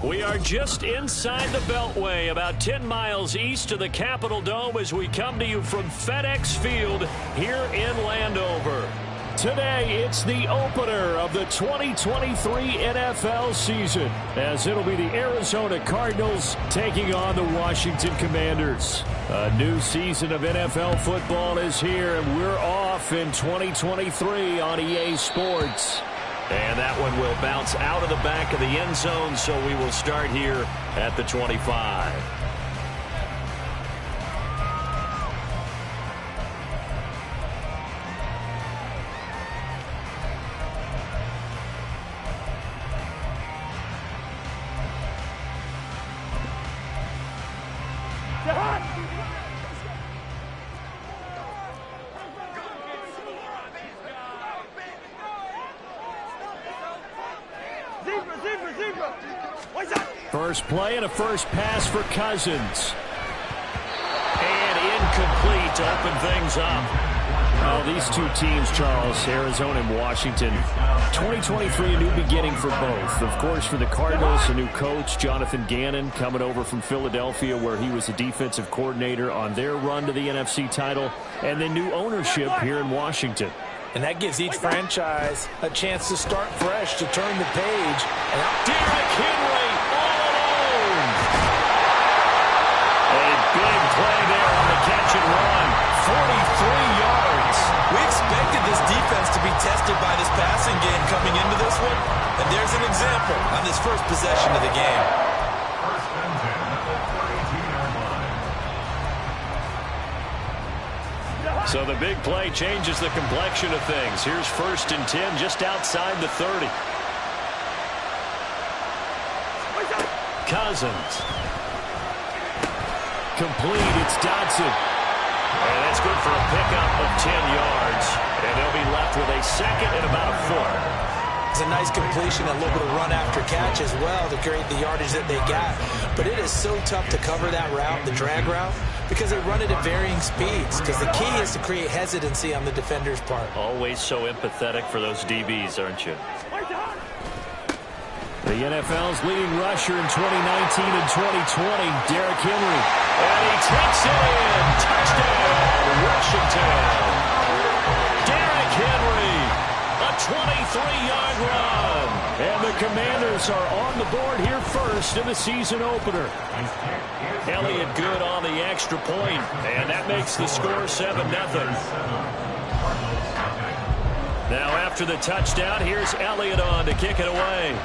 We are just inside the Beltway, about 10 miles east of the Capitol Dome as we come to you from FedEx Field here in Landover. Today, it's the opener of the 2023 NFL season, as it'll be the Arizona Cardinals taking on the Washington Commanders. A new season of NFL football is here, and we're off in 2023 on EA Sports. And that one will bounce out of the back of the end zone, so we will start here at the 25. First play and a first pass for Cousins. And incomplete to open things up. Well, these two teams, Charles, Arizona and Washington, 2023, a new beginning for both. Of course, for the Cardinals, a new coach, Jonathan Gannon, coming over from Philadelphia, where he was the defensive coordinator on their run to the NFC title, and then new ownership here in Washington. And that gives each franchise a chance to start fresh, to turn the page. And out Derrick Henry all alone. A big play there on the catch and run. 43 yards. We expected this defense to be tested by this passing game coming into this one. And there's an example on this first possession of the game. So the big play changes the complexion of things. Here's 1st and 10 just outside the 30. Cousins. Complete. It's Dodson. And that's good for a pickup of 10 yards. And they'll be left with a second and about a foot. It's a nice completion, a little bit of run after catch as well to create the yardage that they got. But it is so tough to cover that route, the drag route, because they run it at varying speeds. Because the key is to create hesitancy on the defender's part. Always so empathetic for those DBs, aren't you? The NFL's leading rusher in 2019 and 2020, Derrick Henry. And he takes it in. Touchdown, Washington. Derrick Henry, a 23-yard run. And the Commanders are on the board here first in the season opener. Elliott good on the extra point, and that makes the score 7-0. Now after the touchdown, here's Elliott on to kick it away.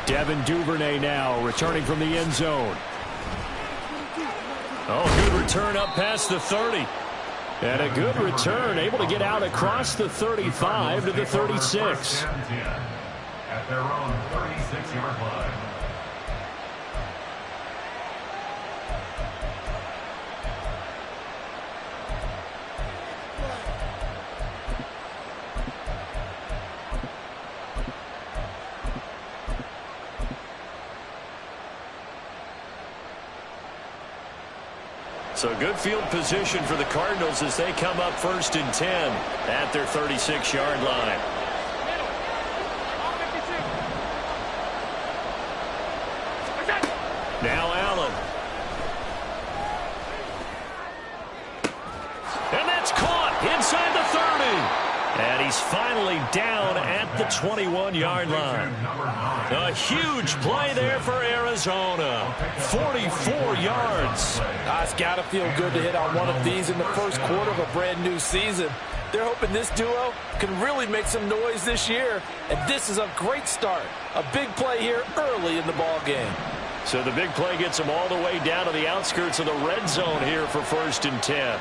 Devin Duvernay now returning from the end zone. Oh, good return up past the 30. And a good return, able to get out across the 35 to the 36. At their own 36-yard line. So good field position for the Cardinals as they come up 1st and 10 at their 36-yard line. Now Allen. And that's caught inside the 30. And he's finally down at the 21-yard line. A huge play there for Arizona. 44 yards. It's got to feel good to hit on one of these in the first quarter of a brand new season. They're hoping this duo can really make some noise this year. And this is a great start. A big play here early in the ball game. So the big play gets them all the way down to the outskirts of the red zone here for 1st and 10.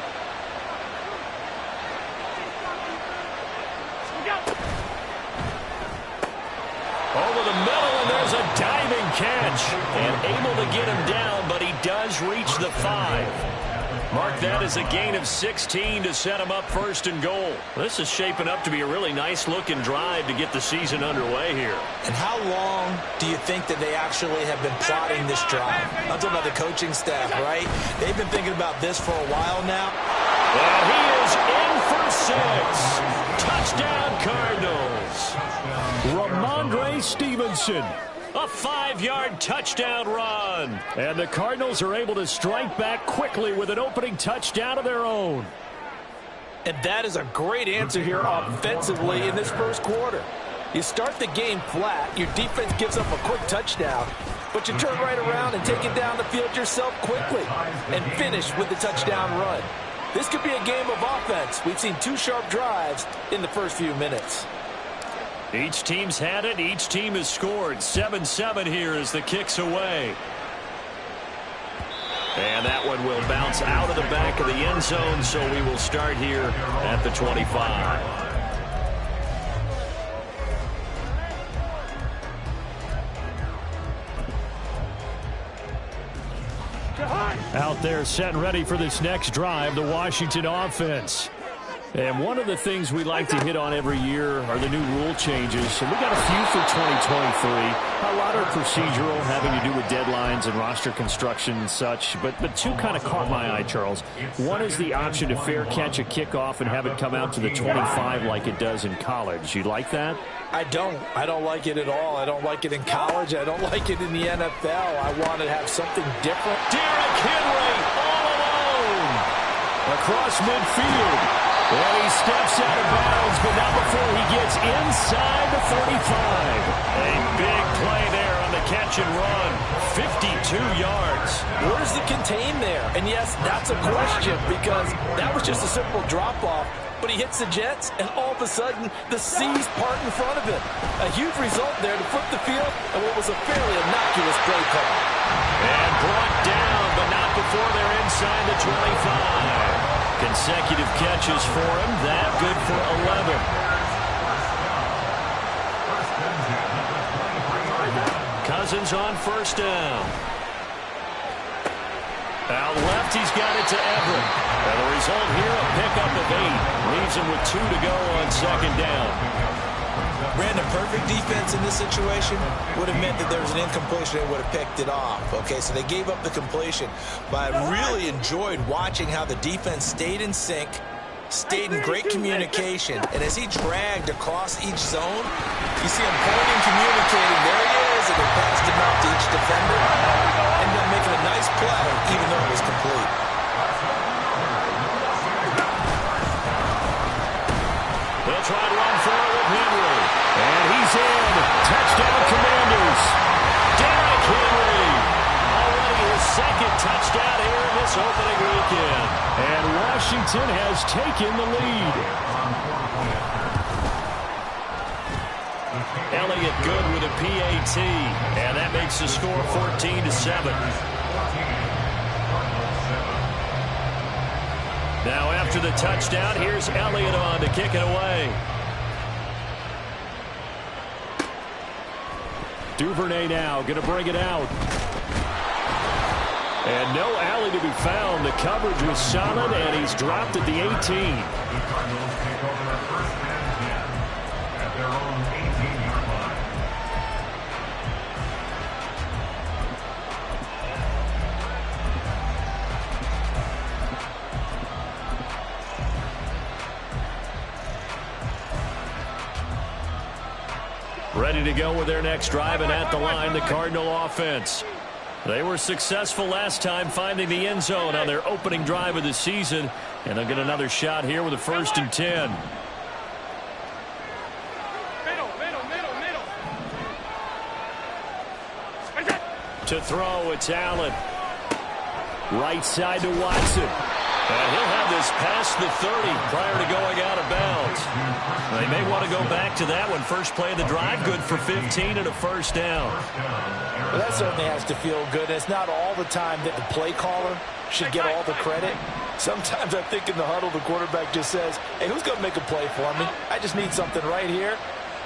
Over the middle, and there's a diving catch. And able to get him down, but he does reach the 5. Mark that as a gain of 16 to set him up 1st and goal. This is shaping up to be a really nice-looking drive to get the season underway here. And how long do you think that they actually have been plotting this drive? I'm talking about the coaching staff, right? They've been thinking about this for a while now. And he is in for 6. Touchdown, Cardinals. Ramondre Stevenson. A 5-yard touchdown run. And the Cardinals are able to strike back quickly with an opening touchdown of their own. And that is a great answer here offensively in this first quarter. You start the game flat, your defense gives up a quick touchdown, but you turn right around and take it down the field yourself quickly and finish with the touchdown run. This could be a game of offense. We've seen 2 sharp drives in the first few minutes. Each team's had it. Each team has scored. 7-7 here as the kick's away. And that one will bounce out of the back of the end zone, so we will start here at the 25. Out there set and ready for this next drive, the Washington offense. And one of the things we like to hit on every year are the new rule changes. And we got a few for 2023. A lot are procedural, having to do with deadlines and roster construction and such. But 2 kind of caught my eye, Charles. One is the option to fair catch a kickoff and have it come out to the 25 like it does in college. You like that? I don't like it at all. I don't like it in college. I don't like it in the NFL. I want to have something different. Derrick Henry all alone across midfield. And he steps out of bounds, but not before he gets inside the 45. A big play there on the catch and run. 52 yards. Where's the contain there? And yes, that's a question because that was just a simple drop-off. But he hits the Jets, and all of a sudden, the seas part in front of him. A huge result there to flip the field and what was a fairly innocuous play call. And brought down, but not before they're inside the 25. Consecutive catches for him. That good for 11. Cousins on first down. Out left, he's got it to Everett. And the result here, a pickup of 8. Leaves him with 2 to go on second down. Brandon, perfect defense in this situation would have meant that there was an incompletion and would have picked it off. Okay, so they gave up the completion. But I really enjoyed watching how the defense stayed in sync, stayed in great communication. And as he dragged across each zone, you see him pointing, communicating. There he is, and they passed him out to each defender. Ended up making a nice play, even though it was complete. They'll try to run for it with Henry. And he's in. Touchdown, Commanders. Derrick Henry. Already his second touchdown here in this opening weekend. And Washington has taken the lead. Elliott good with a PAT. And that makes the score 14-7. Now after the touchdown, here's Elliott on to kick it away. Duvernay now going to bring it out. And no alley to be found. The coverage was solid, and he's dropped at the 18. The Cardinals take over their first down and 10 at their own 18-yard line. Ready to go with their next drive, and at the line, the Cardinal offense. They were successful last time finding the end zone on their opening drive of the season, and they'll get another shot here with a 1st and 10. To throw, it's Allen. Right side to Watson. And he'll have this past the 30 prior to going out of bounds. They may want to go back to that one. First play of the drive, good for 15 and a 1st down. Well, that certainly has to feel good. It's not all the time that the play caller should get all the credit. Sometimes I think in the huddle, the quarterback just says, hey, who's going to make a play for me? I just need something right here.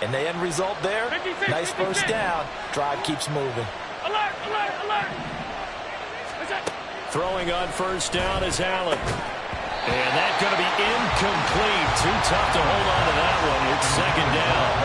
And the end result there, nice 1st down. Drive keeps moving. Alert, alert, alert. Throwing on 1st down is Allen. And that's going to be incomplete. Too tough to hold on to that one. It's 2nd down.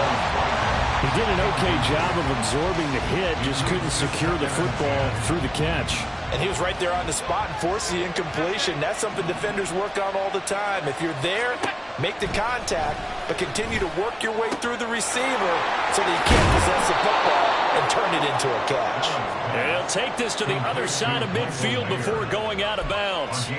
He did an okay job of absorbing the hit, just couldn't secure the football through the catch. And he was right there on the spot and forced the incompletion. That's something defenders work on all the time. If you're there, make the contact, but continue to work your way through the receiver so that you can't possess the football and turn it into a catch. And he'll take this to the other side of midfield before going out of bounds.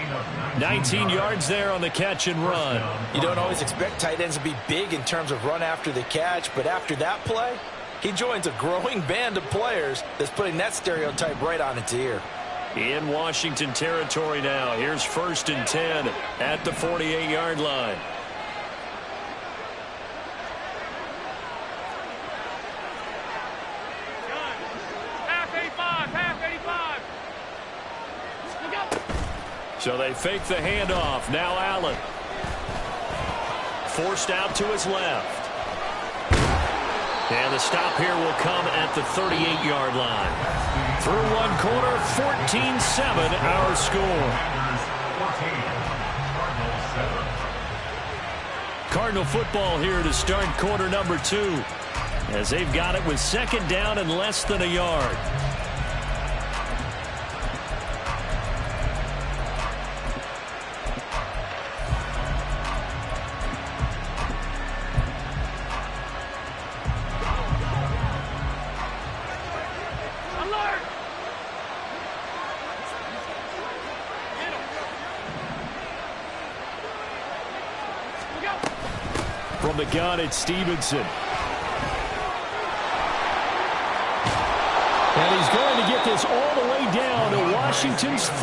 19 yards there on the catch and run. You don't always expect tight ends to be big in terms of run after the catch, but after that play, he joins a growing band of players that's putting that stereotype right on its ear. In Washington territory now. Here's 1st and 10 at the 48-yard line. Half 85. So they fake the handoff. Now Allen. Forced out to his left. And the stop here will come at the 38-yard line. Through one quarter, 14-7 our score. Cardinal football here to start quarter number 2, as they've got it with 2nd down and less than a yard. From the gun, it's Stevenson. And he's going to get this all the way down to Washington's 5.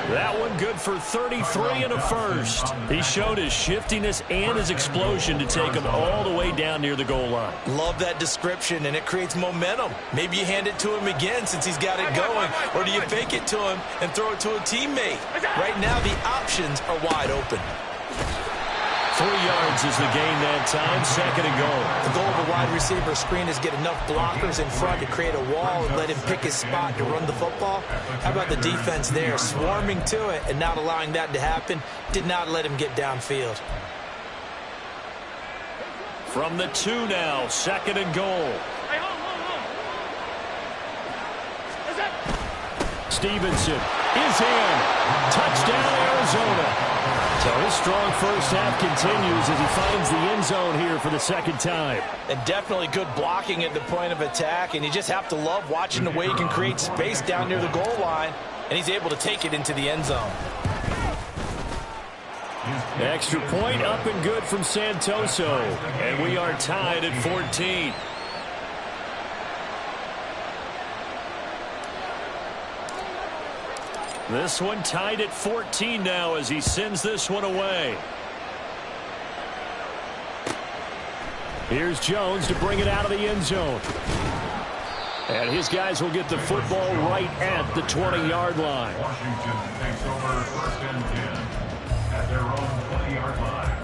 That one good for 33 and a first. He showed his shiftiness and his explosion to take him all the way down near the goal line. Love that description, and it creates momentum. Maybe you hand it to him again since he's got it going, or do you fake it to him and throw it to a teammate? Right now, the options are wide open. 3 yards is the gain that time, 2nd and goal. The goal of a wide receiver screen is get enough blockers in front to create a wall and let him pick his spot to run the football. How about the defense there, swarming to it and not allowing that to happen? Did not let him get downfield. From the 2 now, 2nd and goal. Hey, hold. Stevenson is in. Touchdown, Arizona. So his strong first half continues as he finds the end zone here for the 2nd time. And definitely good blocking at the point of attack, and you just have to love watching the way he can create space down near the goal line, and he's able to take it into the end zone. Extra point up and good from Santoso, and we are tied at 14. This one tied at 14 now as he sends this one away. Here's Jones to bring it out of the end zone. And his guys will get the football right at the 20-yard line. Washington takes over 1st and 10 at their own 20-yard line.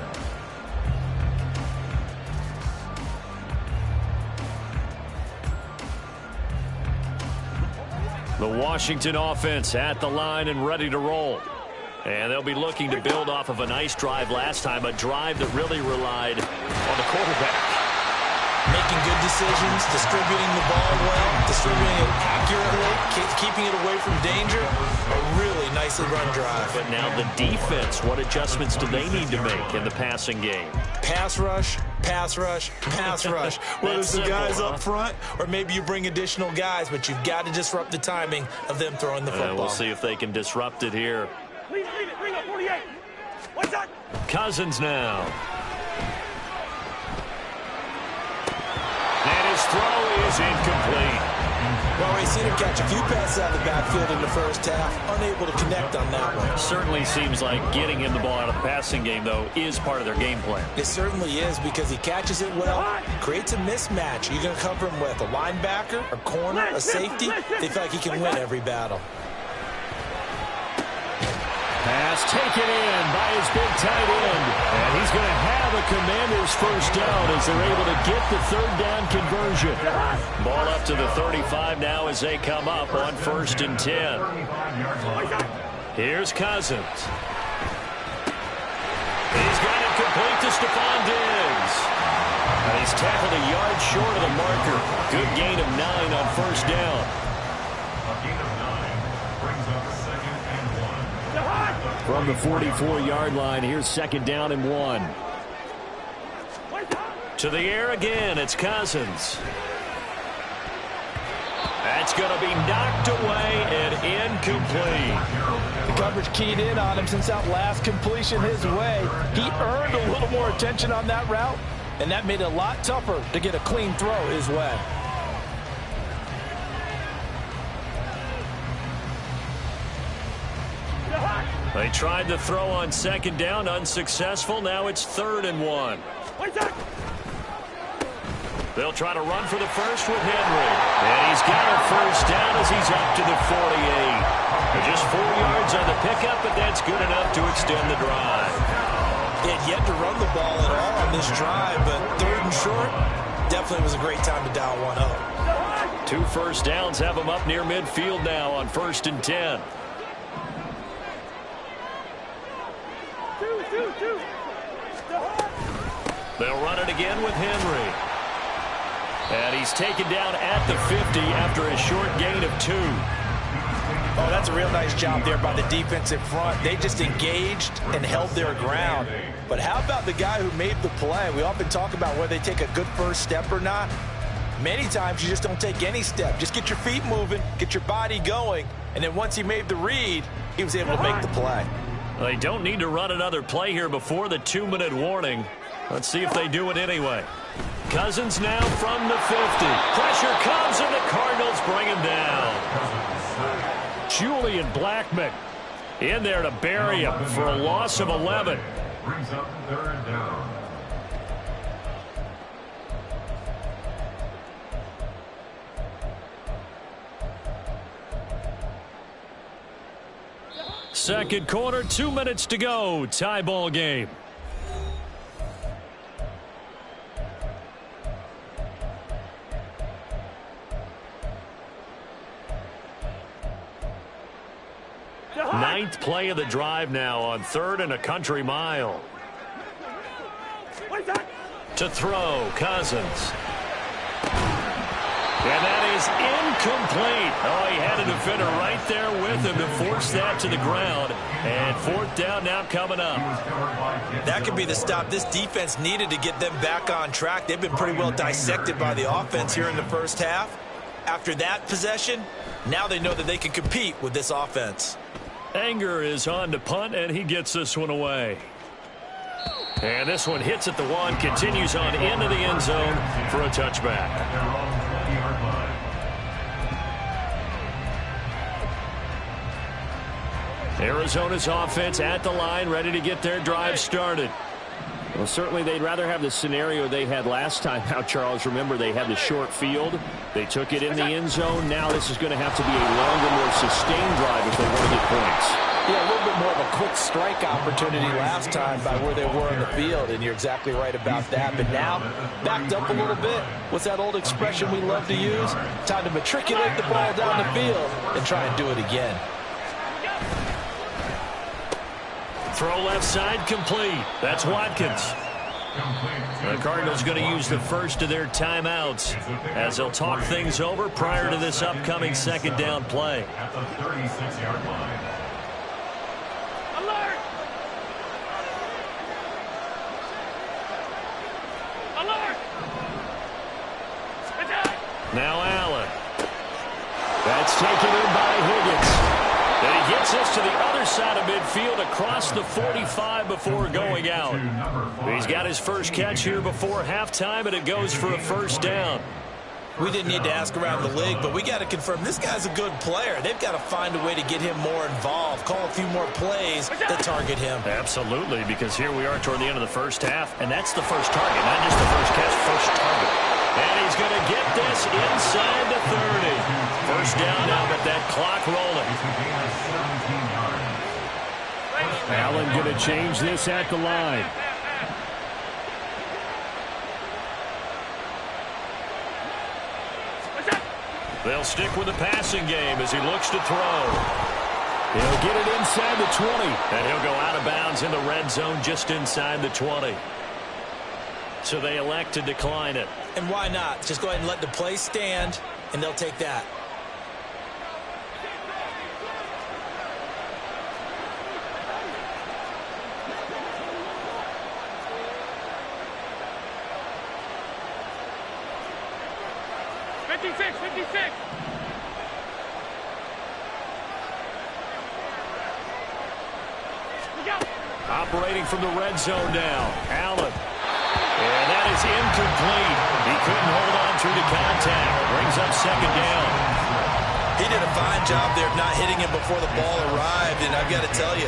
The Washington offense at the line and ready to roll. And they'll be looking to build off of a nice drive last time, a drive that really relied on the quarterback. Making good decisions, distributing the ball well, distributing it accurately, keeping it away from danger. A really nicely run drive. But now the defense, what adjustments do they need to make in the passing game? Pass rush, pass rush, pass rush. Whether it's the guys up front or maybe you bring additional guys, but you've got to disrupt the timing of them throwing the football. We'll see if they can disrupt it here. Leave it. Bring up 48. What's that? Cousins now. And his throw is incomplete. Well, we've seen him catch a few passes out of the backfield in the first half, unable to connect on that one. Certainly seems like getting him the ball out of the passing game, though, is part of their game plan. It certainly is because he catches it well, creates a mismatch. You're going to cover him with a linebacker, a corner, a safety. They feel like he can win every battle. Pass taken in by his big tight end. And he's going to have a Commanders first down as they're able to get the 3rd down conversion. Ball up to the 35 now as they come up on 1st and 10. Here's Cousins. He's got it complete to Stephon Diggs. And he's tackled a yard short of the marker. Good gain of 9 on first down. A gain of 9 brings up 2nd and 1. From the 44-yard line, here's 2nd down and 1. To the air again, it's Cousins. That's going to be knocked away and incomplete. The coverage keyed in on him since that last completion his way. He earned a little more attention on that route, and that made it a lot tougher to get a clean throw his way. They tried to throw on 2nd down, unsuccessful. Now it's 3rd and 1. They'll try to run for the first with Henry. And he's got a first down as he's up to the 48. Just 4 yards on the pickup, but that's good enough to extend the drive. They had yet to run the ball at all on this drive, but 3rd and short definitely was a great time to dial one up. 2 first downs have them up near midfield now on 1st and 10. They'll run it again with Henry. And he's taken down at the 50 after a short gain of 2. Oh, that's a real nice job there by the defensive front. They just engaged and held their ground. But how about the guy who made the play? We often talk about whether they take a good first step or not. Many times you just don't take any step. Just get your feet moving, get your body going, and then once he made the read, he was able to make the play. They don't need to run another play here before the 2-minute warning. Let's see if they do it anyway. Cousins now from the 50. Pressure comes, and the Cardinals bring him down. Julian Blackmon in there to bury him for a loss of 11. Brings up 3rd down. Second quarter, 2 minutes to go. Tie ball game. Ninth play of the drive now on 3rd and a country mile. To throw, Cousins. And that is incomplete. Oh, he had a defender right there with him to force that to the ground. And 4th down now coming up. That could be the stop this defense needed to get them back on track. They've been pretty well dissected by the offense here in the first half. After that possession, now they know that they can compete with this offense. Anger is on to punt, and he gets this one away. And this one hits at the 1, continues on into the end zone for a touchback. At their own 20-yard line. Arizona's offense at the line, ready to get their drive started. Well, certainly they'd rather have the scenario they had last time out, Charles. Remember, they had the short field. They took it in the end zone. Now this is going to have to be a longer, more sustained drive if they want to get points. Yeah, a little bit more of a quick strike opportunity last time by where they were in the field, and you're exactly right about that. But now, backed up a little bit. What's that old expression we love to use? Time to matriculate the ball down the field and try and do it again. Throw left side complete. That's Watkins. The Cardinals going to use the first of their timeouts as they'll talk things over prior to this upcoming 2nd down play. At the 36-yard line. Alert! Alert! Attack! Now Allen. That's taken in by Higgins. And he gets us to the other side of midfield across the 45 before going out. He's got his first catch here before halftime, and it goes for a first down. We didn't need to ask around the league, but we got to confirm this guy's a good player. They've got to find a way to get him more involved, call a few more plays that target him. Absolutely, because here we are toward the end of the first half, and that's the first target, not just the first catch, first target. And he's going to get this inside the 30. First down now, but that clock rolling. Allen going to change this at the line. They'll stick with the passing game as he looks to throw. He'll get it inside the 20. And he'll go out of bounds in the red zone just inside the 20. So they elect to decline it. And why not? Just go ahead and let the play stand, and they'll take that. Operating from the red zone now. Allen. And that is incomplete. He couldn't hold on through the contact. Brings up second down. He did a fine job there of not hitting him before the ball arrived. And I've got to tell you,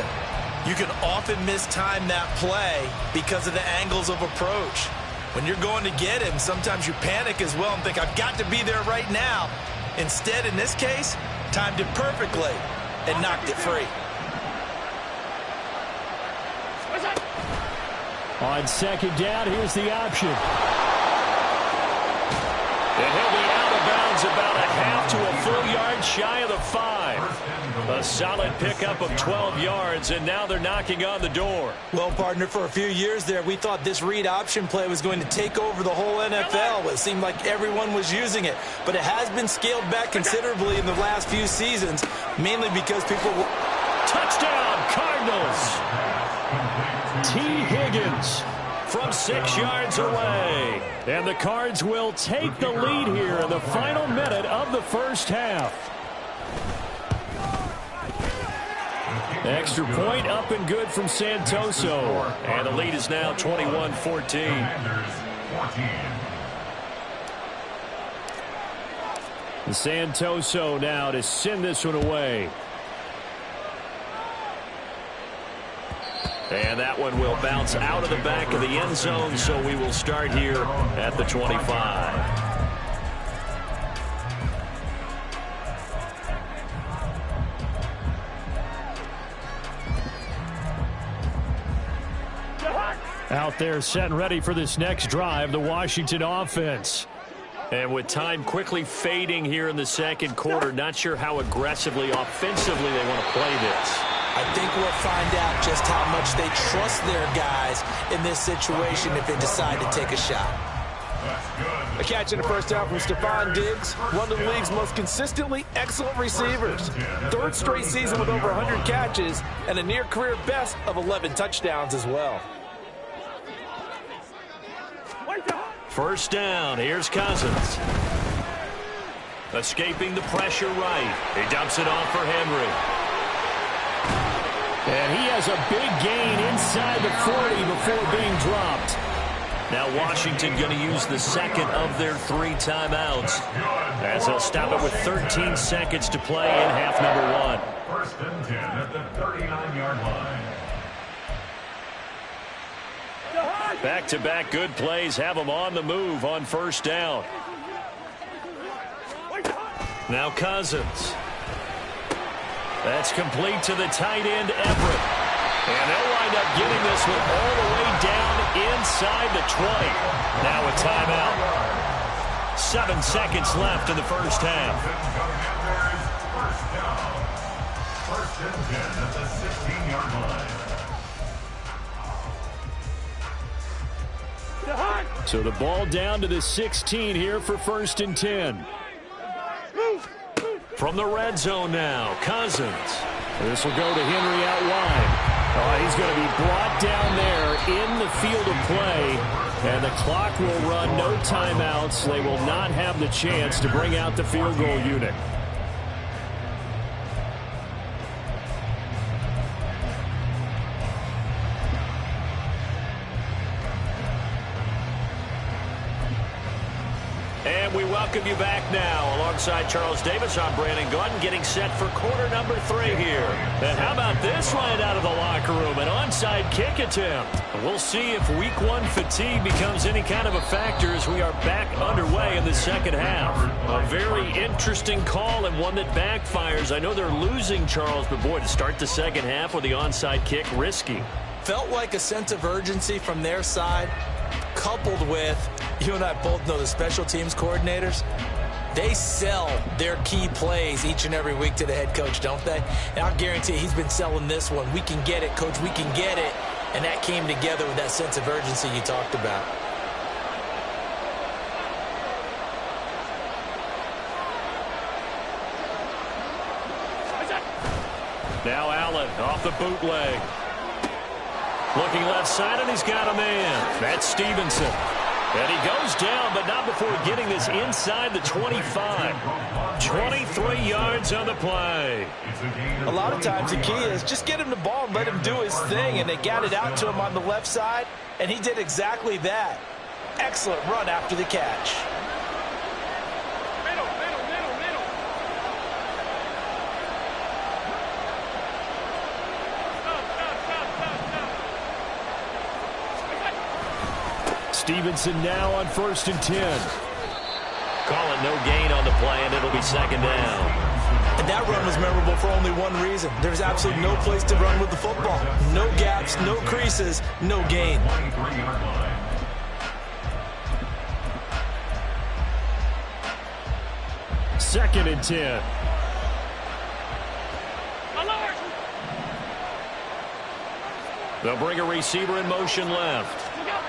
you can often mistime that play because of the angles of approach. When you're going to get him, sometimes you panic as well and think, I've got to be there right now. Instead, in this case, timed it perfectly and knocked it free. On second down, here's the option. And he'll be out of bounds about a half to a full yard shy of the 5. A solid pickup of 12 yards, and now they're knocking on the door. Well, partner, for a few years there, we thought this read option play was going to take over the whole NFL. It seemed like everyone was using it. But it has been scaled back considerably in the last few seasons, mainly because people... Touchdown, Cardinals! T. Higgins from 6 yards away. And the Cards will take the lead here in the final minute of the first half. Extra point up and good from Santoso. And the lead is now 21-14. Santoso now to send this one away. And that one will bounce out of the back of the end zone, so we will start here at the 25. Out there set and ready for this next drive, the Washington offense. And with time quickly fading here in the second quarter, not sure how aggressively, offensively they want to play this. I think we'll find out just how much they trust their guys in this situation if they decide to take a shot. A catch in the first down from Stephon Diggs, one of the league's most consistently excellent receivers. Third straight season with over 100 catches and a near-career best of 11 touchdowns as well. First down, here's Cousins. Escaping the pressure right. He dumps it off for Henry. And he has a big gain inside the 40 before being dropped. Now Washington going to use the second of their 3 timeouts as they'll stop it with 13 seconds to play in half number 1. First and 10 at the 39-yard line. Back-to-back good plays have them on the move on first down. Now Cousins. That's complete to the tight end, Everett. And they'll wind up getting this one all the way down inside the 20. Now a timeout. 7 seconds left in the first half. First and 10 at the 16-yard line. So the ball down to the 16 here for first and 10. From the red zone now, Cousins. This will go to Henry out wide. He's going to be brought down there in the field of play. And the clock will run, no timeouts. They will not have the chance to bring out the field goal unit. And we welcome you back now. Alongside Charles Davis, I'm Brandon Gaudin, getting set for quarter number 3 here. And how about this right out of the locker room? An onside kick attempt. We'll see if week 1 fatigue becomes any kind of a factor as we are back underway in the second half. A very interesting call and one that backfires. I know they're losing, Charles, but boy, to start the second half with the onside kick, risky. Felt like a sense of urgency from their side, coupled with, you and I both know the special teams coordinators, they sell their key plays each and every week to the head coach, don't they? And I'll guarantee he's been selling this one. We can get it, coach, we can get it. And that came together with that sense of urgency you talked about. off the bootleg. Looking left side, and he's got a man. That's Stevenson. And he goes down, but not before getting this inside the 25. 23 yards on the play. A lot of times the key is just get him the ball and let him do his thing, and they got it out to him on the left side, and he did exactly that. Excellent run after the catch. Middle, middle, middle, middle. Stop. Stevenson now on 1st and 10. Call it no gain on the play, and it'll be 2nd down. And that run was memorable for only one reason. There's absolutely no place to run with the football. No gaps, no creases, no gain. 23-yard line. 2nd and 10. Alert! They'll bring a receiver in motion left. Look out!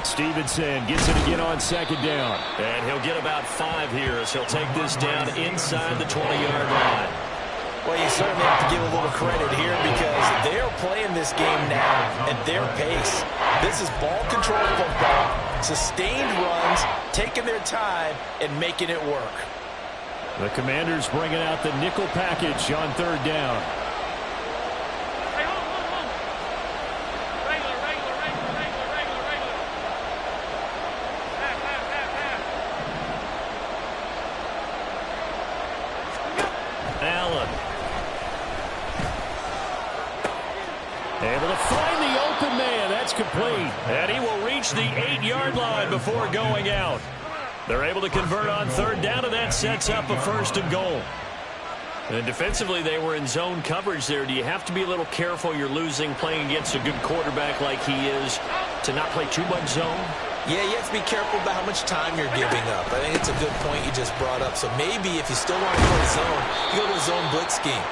Stevenson gets it again on 2nd down. And he'll get about 5 here as he'll take this down inside the 20-yard line. Well, you certainly have to give a little credit here because they're playing this game now at their pace. This is ball control football, sustained runs, taking their time, and making it work. The Commanders bringing out the nickel package on 3rd down. Hey, hold. Regular. Pass. Allen. Able to find the open man. That's complete. And he will reach the 8-yard line before going out. They're able to convert on 3rd down, and that sets up a 1st and goal. And defensively, they were in zone coverage there. Do you have to be a little careful? You're losing playing against a good quarterback like he is to not play too much zone? Yeah, you have to be careful about how much time you're giving up. I think it's a good point you just brought up. So maybe if you still want to play zone, you go to a zone blitz scheme.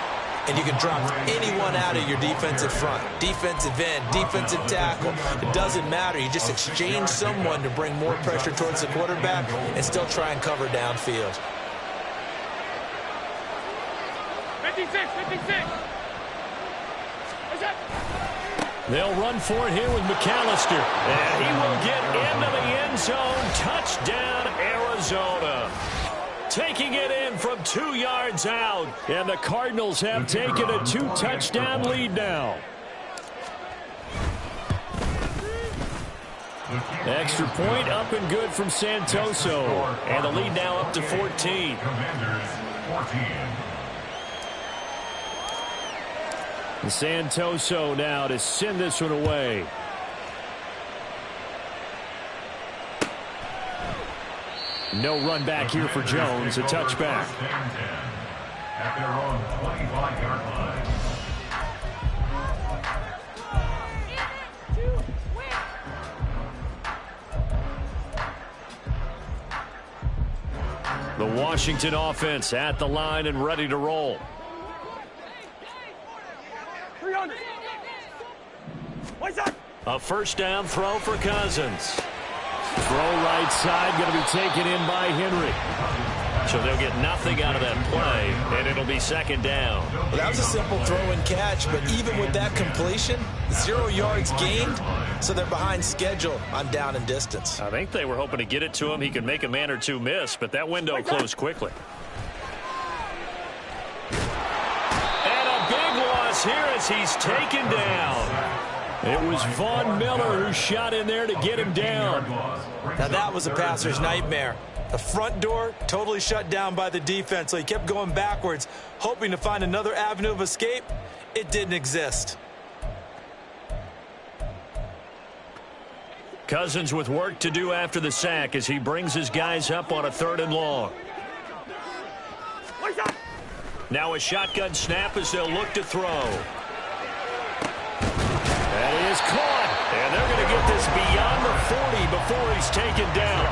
And you can drop anyone out of your defensive front. Defensive end, defensive tackle. It doesn't matter. You just exchange someone to bring more pressure towards the quarterback and still try and cover downfield. 56. What's that? They'll run for it here with McAllister. And he will get into the end zone. Touchdown, Arizona. Taking it in from 2 yards out. And the Cardinals have taken a 2-touchdown lead now. Extra point up and good from Santoso. And the lead now up to 14. Commanders 14. And Santoso now to send this one away. No run back here for Jones. A touchback. At their own 25-yard line. The Washington offense at the line and ready to roll. 300. What's that? A 1st down throw for Cousins. Throw right side, going to be taken in by Henry. So they'll get nothing out of that play, and it'll be 2nd down. Well, that was a simple throw and catch, but even with that completion, 0 yards gained, so they're behind schedule on down and distance. I think they were hoping to get it to him. He could make a man or two miss, but that window closed quickly. And a big loss here as he's taken down. It was Von Miller who shot in there to get him down. Now that was a passer's nightmare. The front door totally shut down by the defense, so he kept going backwards, hoping to find another avenue of escape. It didn't exist. Cousins with work to do after the sack as he brings his guys up on a 3rd and long. What's that? Now a shotgun snap as they'll look to throw. And he is caught. And they're going to get this beyond the 40 before he's taken down.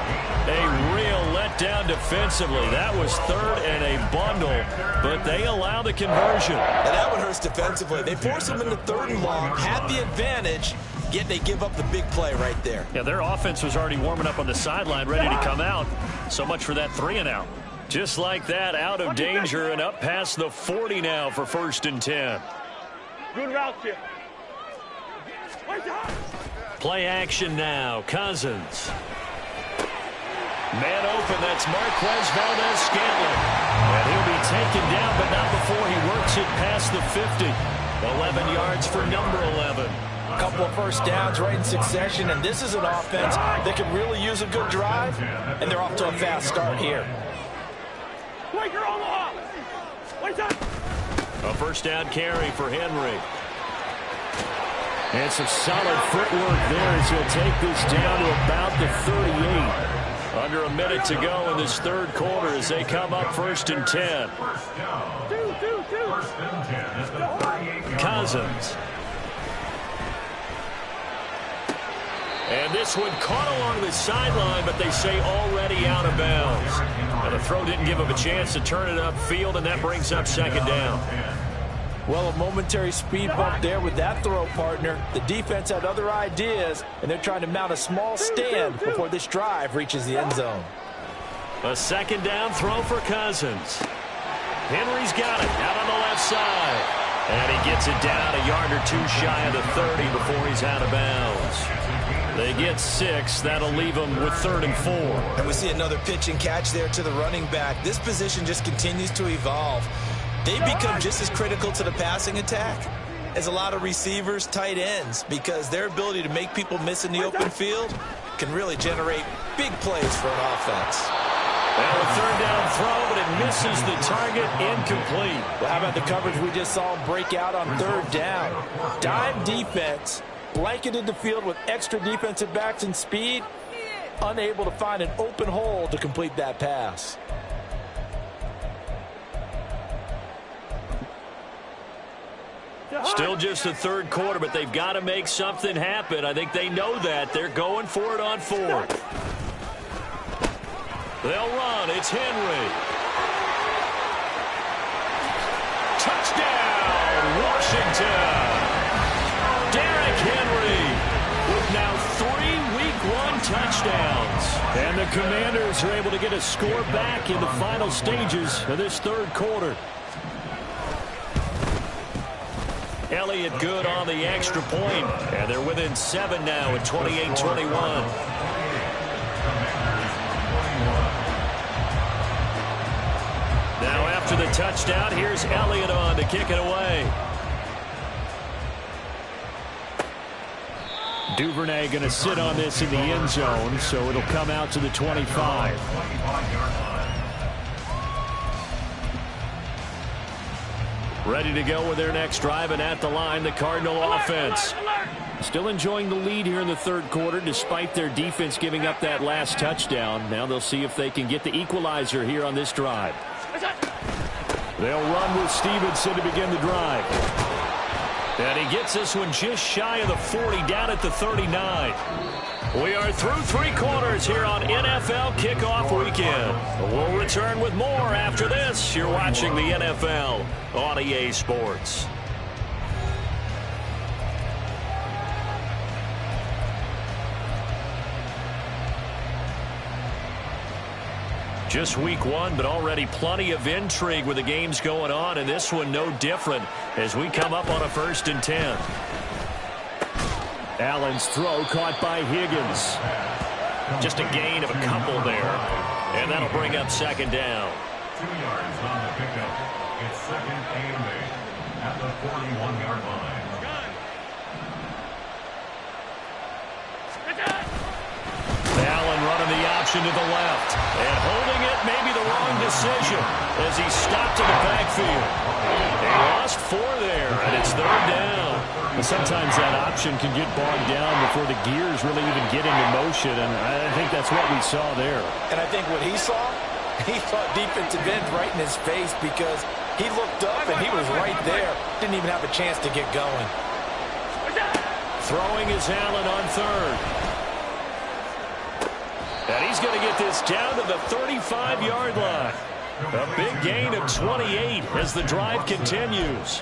A real letdown defensively. That was 3rd and a bundle, but they allow the conversion. And that one hurts defensively. They force him into 3rd and long, had the advantage, yet they give up the big play right there. Yeah, their offense was already warming up on the sideline, ready to come out. So much for that 3 and out. Just like that, out of danger and up past the 40 now for 1st and 10. Good route, kid. Play action now. Cousins. Man open, that's Marquez Valdes-Scantling. And he'll be taken down, but not before he works it past the 50. 11 yards for number 11. A couple of first downs right in succession, and this is an offense that could really use a good drive, and they're off to a fast start here. Quaker Omaha! Wait up! A first down carry for Henry. And some solid footwork there as he'll take this down to about the 38. Under a minute to go in this third quarter as they come up 1st and 10. Cousins. And this one caught along the sideline, but they say already out of bounds. And the throw didn't give him a chance to turn it upfield, and that brings up 2nd down. Well, a momentary speed bump there with that throw, partner. The defense had other ideas, and they're trying to mount a small stand before this drive reaches the end zone. A 2nd down throw for Cousins. Henry's got it out on the left side. And he gets it down a yard or two shy of the 30 before he's out of bounds. They get 6. That'll leave them with 3rd and 4. And we see another pitch and catch there to the running back. This position just continues to evolve. They become just as critical to the passing attack as a lot of receivers, tight ends, because their ability to make people miss in the open field can really generate big plays for an offense. And a 3rd down throw, but it misses the target, incomplete. Well, how about the coverage we just saw him break out on 3rd down? Dime defense, blanketed the field with extra defensive backs and speed, unable to find an open hole to complete that pass. Still just the third quarter, but they've got to make something happen. I think they know that. They're going for it on 4th. They'll run. It's Henry. Touchdown, Washington. Derrick Henry with now 3 Week 1 touchdowns. And the Commanders are able to get a score back in the final stages of this third quarter. Elliott good on the extra point, and they're within 7 now at 28-21. Now after the touchdown, here's Elliott on to kick it away. Duvernay going to sit on this in the end zone, so it'll come out to the 25. Ready to go with their next drive, and at the line, the Cardinal offense. Still enjoying the lead here in the third quarter, despite their defense giving up that last touchdown. Now they'll see if they can get the equalizer here on this drive. They'll run with Stevenson to begin the drive. And he gets this one just shy of the 40, down at the 39. We are through 3 quarters here on NFL Kickoff Weekend. We'll return with more after this. You're watching the NFL on EA Sports. Just week 1, but already plenty of intrigue with the games going on, and this one no different as we come up on a 1st and 10. Allen's throw caught by Higgins. Just a gain of a couple there, and that'll bring up 2nd down. 2 yards on the pickup. It's 2nd and 8 at the 41-yard line. Allen running the option to the left, and holding it may be the wrong decision as he stopped in the backfield. They lost 4 there, and it's 3rd down. And sometimes that option can get bogged down before the gears really even get into motion, and I think that's what we saw there. And I think what he saw defensive end right in his face, because he looked up and he was right there. Didn't even have a chance to get going. Throwing is Allen on 3rd. And he's going to get this down to the 35-yard line. A big gain of 28 as the drive continues.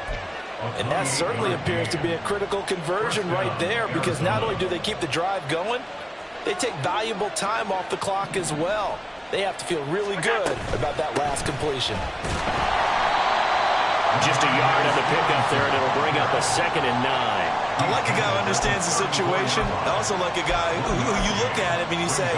And that certainly appears to be a critical conversion right there, because not only do they keep the drive going, they take valuable time off the clock as well. They have to feel really good about that last completion. Just a yard on the pickup there, and it'll bring up a 2nd and 9. I like a guy who understands the situation. I also like a guy who you look at him and you say,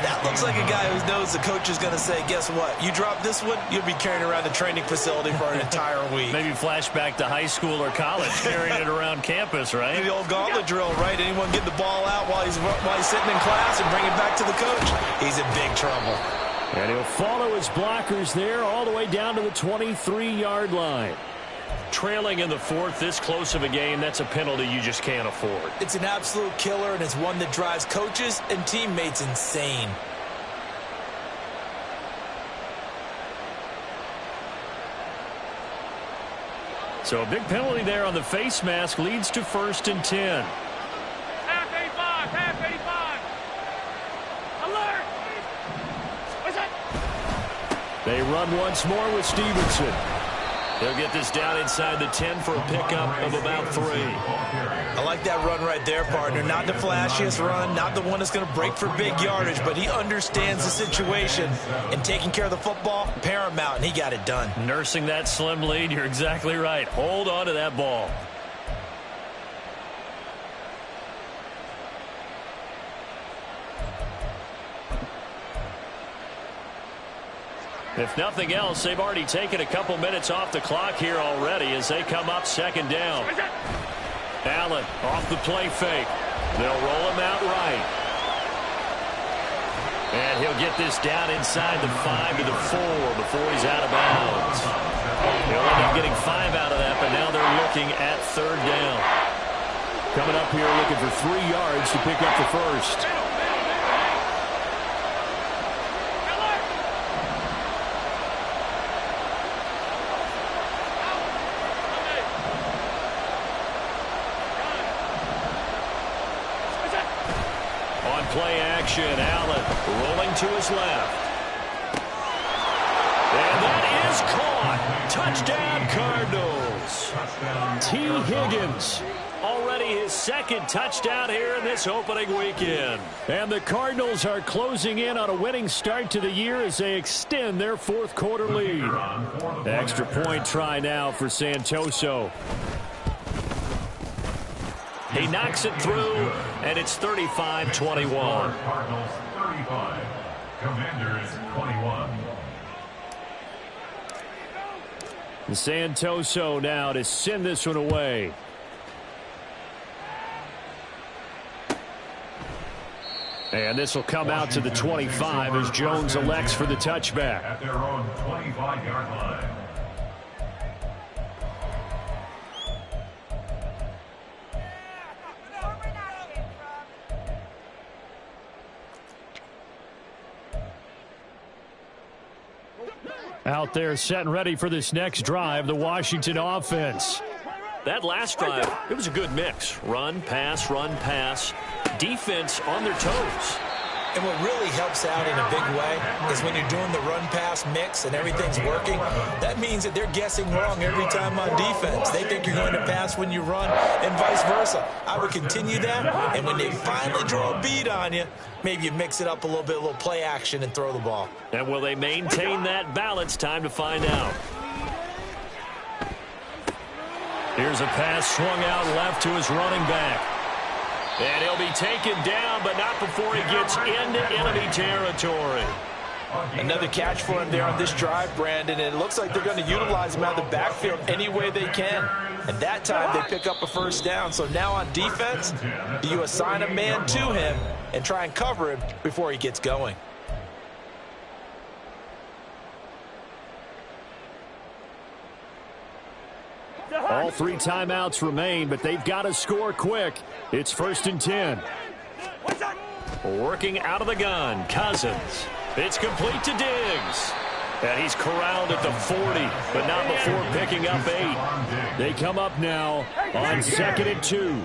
that looks like a guy who knows the coach is going to say, guess what? You drop this one, you'll be carrying around the training facility for an entire week. Maybe flashback to high school or college, carrying it around campus, right? The old gauntlet drill, right? Anyone get the ball out while he's sitting in class and bring it back to the coach? He's in big trouble. And he'll follow his blockers there all the way down to the 23-yard line. Trailing in the 4th, this close of a game, that's a penalty you just can't afford. It's an absolute killer, and it's one that drives coaches and teammates insane. So a big penalty there on the face mask leads to 1st and 10. Half 85, half 85. Alert! What's that? They run once more with Stevenson. They'll get this down inside the 10 for a pickup of about 3. I like that run right there, partner. Not the flashiest run, not the one that's going to break for big yardage, but he understands the situation, and taking care of the football, paramount, and he got it done. Nursing that slim lead, you're exactly right. Hold on to that ball. If nothing else, they've already taken a couple minutes off the clock here already as they come up 2nd down. Allen off the play fake. They'll roll him out right. And he'll get this down inside the 5 to the 4 before he's out of bounds. He'll end up getting 5 out of that, but now they're looking at 3rd down. Coming up here looking for 3 yards to pick up the 1st. Play action, Allen rolling to his left. And that is caught. Touchdown, Cardinals. T. Higgins, already his 2nd touchdown here in this opening weekend. And the Cardinals are closing in on a winning start to the year as they extend their 4th quarter lead. Extra point try now for Santoso. He knocks it through, and it's 35-21. Cardinals 35, Commanders 21. Santoso now to send this one away. And this will come out to the 25 as Jones elects for the touchback. At their own 25-yard line. Out there set and ready for this next drive, the Washington offense. That last drive, it was a good mix. Run, pass, defense on their toes. And what really helps out in a big way is when you're doing the run-pass mix and everything's working, that means that they're guessing wrong every time on defense. They think you're going to pass when you run and vice versa. I would continue that, and when they finally draw a beat on you, maybe you mix it up a little bit, a little play action and throw the ball. And will they maintain that balance? Time to find out. Here's a pass swung out left to his running back. And he'll be taken down, but not before he gets into enemy territory. Another catch for him there on this drive, Brandon, and it looks like they're going to utilize him out of the backfield any way they can. And that time they pick up a 1st down. So now on defense, you assign a man to him and try and cover him before he gets going. All 3 timeouts remain, but they've got to score quick. It's 1st and 10. Working out of the gun, Cousins. It's complete to Diggs. And he's corralled at the 40, but not before picking up 8. They come up now on 2nd and 2.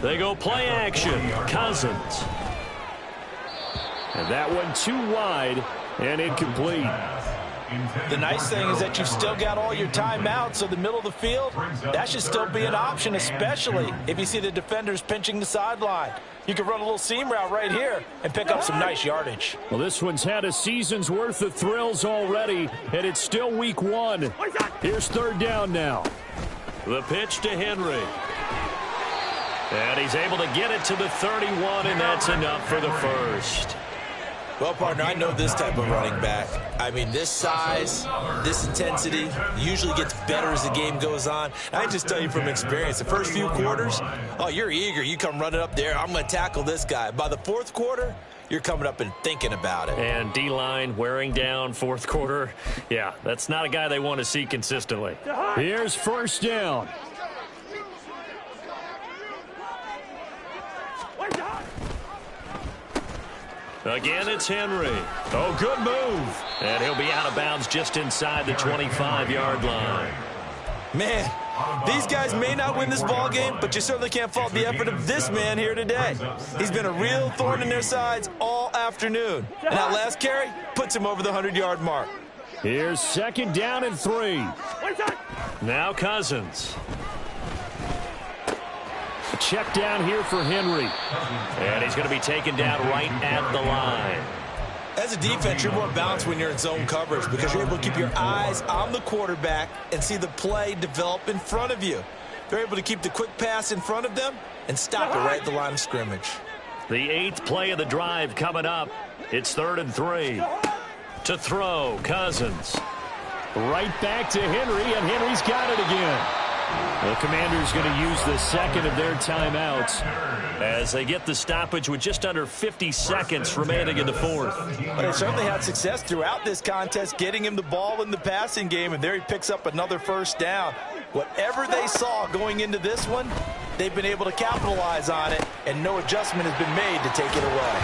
They go play action, Cousins. And that one too wide and incomplete. The nice thing is that you've still got all your timeouts, so the middle of the field, that should still be an option, especially if you see the defenders pinching the sideline. You can run a little seam route right here and pick up some nice yardage. Well, this one's had a season's worth of thrills already, and it's still week 1. Here's third down now. The pitch to Henry. And he's able to get it to the 31, and that's enough for the first. Well, partner, I know this type of running back. I mean, this size, this intensity usually gets better as the game goes on. I just tell you from experience, the first few quarters, oh, you're eager. You come running up there, I'm going to tackle this guy. By the fourth quarter, you're coming up and thinking about it. And D-line wearing down fourth quarter. Yeah, that's not a guy they want to see consistently. Here's first down. Again, it's Henry. Oh, good move. And he'll be out of bounds just inside the 25-yard line. Man, these guys may not win this ball game, but you certainly can't fault the effort of this man here today. He's been a real thorn in their sides all afternoon. And that last carry puts him over the 100-yard mark. Here's second down and 3. Now Cousins. A check down here for Henry. And he's going to be taken down right at the line. As a defense, you're more balanced when you're in zone coverage because you're able to keep your eyes on the quarterback and see the play develop in front of you. They're able to keep the quick pass in front of them and stop it right at the line of scrimmage. The 8th play of the drive coming up. It's 3rd and 3. To throw, Cousins. Right back to Henry, and Henry's got it again. The Commanders going to use the second of their timeouts as they get the stoppage with just under 50 seconds remaining in the fourth. But they certainly had success throughout this contest, getting him the ball in the passing game, and there he picks up another first down. Whatever they saw going into this one, they've been able to capitalize on it, and no adjustment has been made to take it away.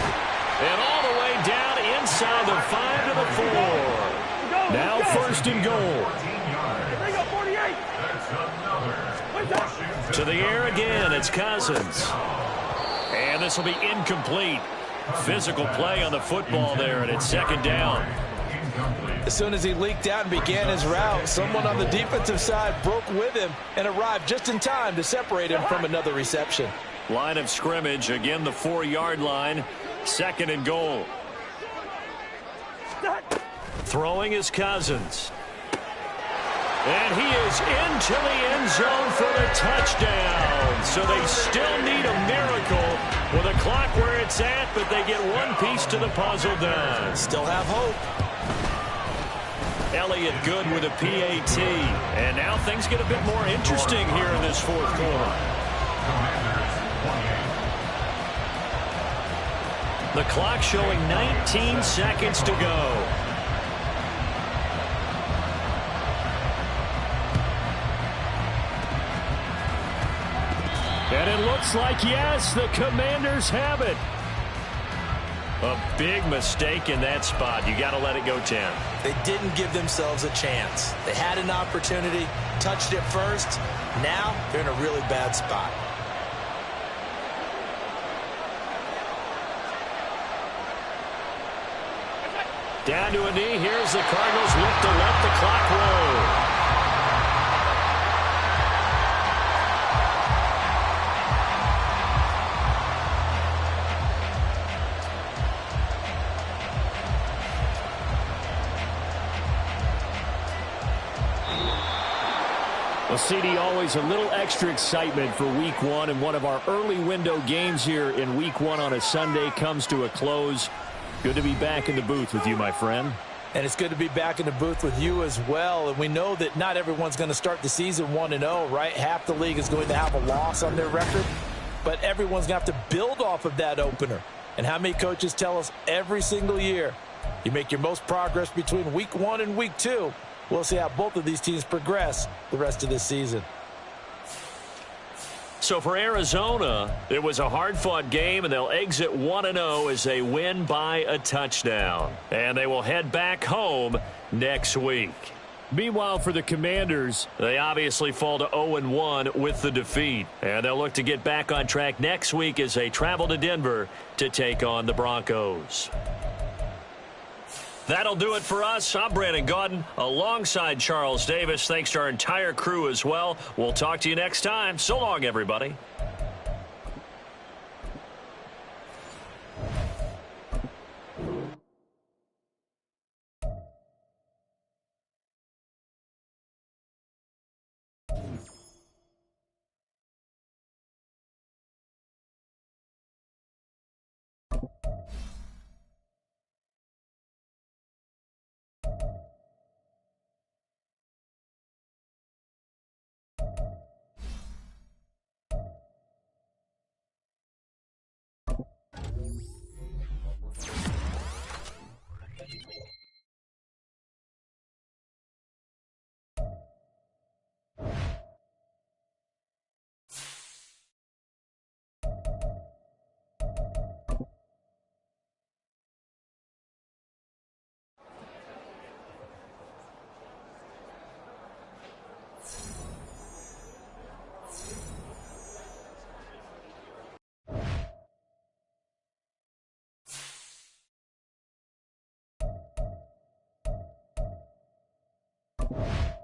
And all the way down inside the 5 to the 4. Now first and goal. To the air again, it's Cousins. And this will be incomplete. Physical play on the football there, and it's second down. As soon as he leaked out and began his route, someone on the defensive side broke with him and arrived just in time to separate him from another reception. Line of scrimmage, again the 4-yard line. Second and goal. Throwing is Cousins. And he is into the end zone for the touchdown. So they still need a miracle with a clock where it's at, but they get one piece to the puzzle done. Still have hope. Elliott good with a PAT. And now things get a bit more interesting here in this fourth quarter. The clock showing 19 seconds to go. And it looks like, yes, the Commanders have it. A big mistake in that spot. You got to let it go 10. They didn't give themselves a chance. They had an opportunity, touched it first. Now they're in a really bad spot. Down to a knee. Here's the Cardinals look to let the clock roll. Well, CD, always a little extra excitement for Week 1, and one of our early window games here in Week 1 on a Sunday comes to a close. Good to be back in the booth with you, my friend. And it's good to be back in the booth with you as well. And we know that not everyone's going to start the season 1-0, right? Half the league is going to have a loss on their record. But everyone's going to have to build off of that opener. And how many coaches tell us every single year, you make your most progress between Week 1 and Week 2. We'll see how both of these teams progress the rest of this season. So for Arizona, it was a hard-fought game, and they'll exit 1-0 as they win by a touchdown. And they will head back home next week. Meanwhile, for the Commanders, they obviously fall to 0-1 with the defeat. And they'll look to get back on track next week as they travel to Denver to take on the Broncos. That'll do it for us. I'm Brandon Gaudin alongside Charles Davis. Thanks to our entire crew as well. We'll talk to you next time. So long, everybody. now.